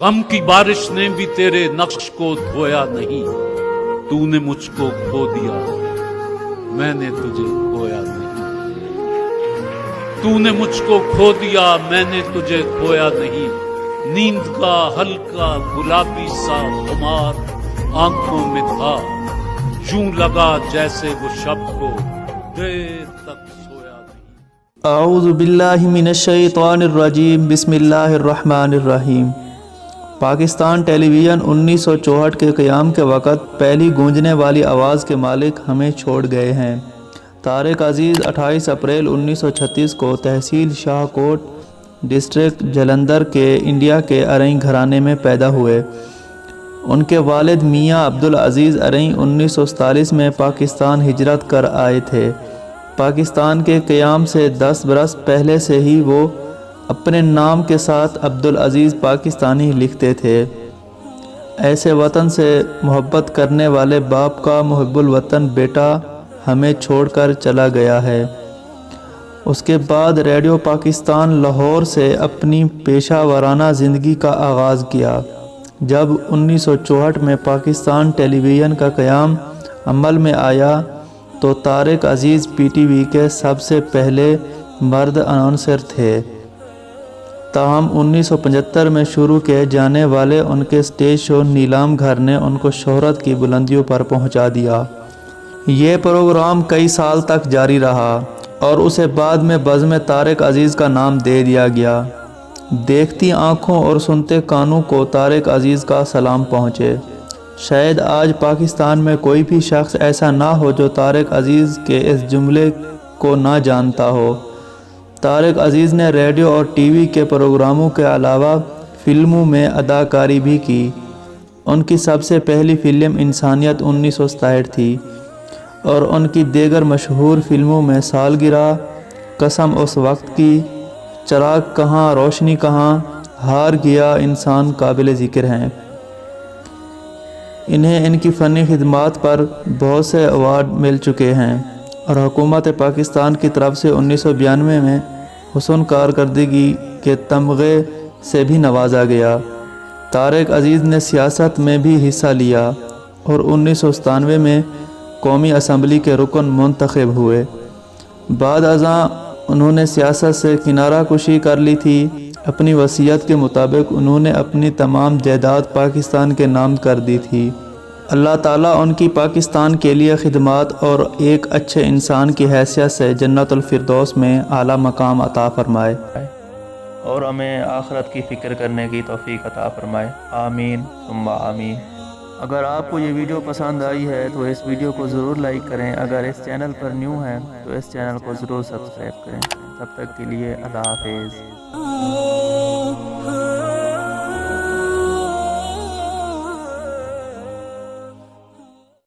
गम की बारिश ने भी तेरे नक्श को धोया नहीं, तूने मुझको खो दिया, मैंने तुझे खोया नहीं। तूने मुझको खो दिया, मैंने तुझे खोया नहीं। नींद का हल्का गुलाबी सा खुमार आंखों में था, यूं लगा जैसे वो शब को देर तक सोया नहीं। अऊज़ु बिल्लाहि मिनश्शैतानिर रजीम, बिस्मिल्लाहिर रहमानिर रहीम। पाकिस्तान टेलीविज़न 1964 के क़याम के वक़्त पहली गूंजने वाली आवाज़ के मालिक हमें छोड़ गए हैं। तारिक अज़ीज़ 28 अप्रैल 1936 को तहसील शाहकोट डिस्ट्रिक्ट जलंधर के इंडिया के अरई घराने में पैदा हुए। उनके वालिद मियाँ अब्दुल अज़ीज़ अरई 1947 में पाकिस्तान हिजरत कर आए थे। पाकिस्तान के क़याम से 10 बरस पहले से ही वो अपने नाम के साथ अब्दुल अज़ीज़ पाकिस्तानी लिखते थे। ऐसे वतन से मोहब्बत करने वाले बाप का मुहिब्बुल वतन बेटा हमें छोड़कर चला गया है। उसके बाद रेडियो पाकिस्तान लाहौर से अपनी पेशा वाराना ज़िंदगी का आगाज़ किया। जब 1964 में पाकिस्तान टेलीविज़न का क़याम अमल में आया तो तारिक अज़ीज़ पीटीवी के सबसे पहले मर्द अनाउंसर थे। ताहम 1975 में शुरू किए जाने वाले उनके स्टेज शो नीलाम घर ने उनको शोहरत की बुलंदियों पर पहुंचा दिया। ये प्रोग्राम कई साल तक जारी रहा और उसे बाद में बज़्म तारिक अज़ीज़ का नाम दे दिया गया। देखती आँखों और सुनते कानों को तारिक अज़ीज़ का सलाम पहुँचे। शायद आज पाकिस्तान में कोई भी शख्स ऐसा ना हो जो तारिक अज़ीज़ के इस जुमले को ना जानता हो। तारिक अज़ीज़ ने रेडियो और टीवी के प्रोग्रामों के अलावा फ़िल्मों में अदाकारी भी की। उनकी सबसे पहली फ़िल्म इंसानियत 1967 थी और उनकी दीगर मशहूर फ़िल्मों में सालगिरह, कसम उस वक्त की, चिराग कहाँ रोशनी कहाँ, हार गया इंसान काबिल ज़िक्र हैं। इन्हें इनकी फ़नी खिदमात पर बहुत से अवार्ड मिल चुके हैं और हुकूमत पाकिस्तान की तरफ से 1992 में हुस्न कारकर्दगी के तमग़े से भी नवाजा गया। तारिक अज़ीज़ ने सियासत में भी हिस्सा लिया और 1997 में कौमी असम्बली के रुकन मुंतखब हुए। बाद अज़ां उन्होंने सियासत से किनारा कुशी कर ली थी। अपनी वसीयत के मुताबिक उन्होंने अपनी तमाम जायदाद पाकिस्तान के नाम कर दी थी। अल्लाह ताला उनकी पाकिस्तान के लिए खिदमात और एक अच्छे इंसान की हैसियत से जन्नतुल फिरदौस में आला मकाम अता फरमाए और हमें आखिरत की फ़िक्र करने की तौफीक अता फरमाए। आमीन सुम्मा आमीन। अगर आपको ये वीडियो पसंद आई है तो इस वीडियो को ज़रूर लाइक करें। अगर इस चैनल पर न्यू हैं तो इस चैनल को ज़रूर सब्सक्राइब करें। तब तक के लिए अल्लाह हाफ़िज़।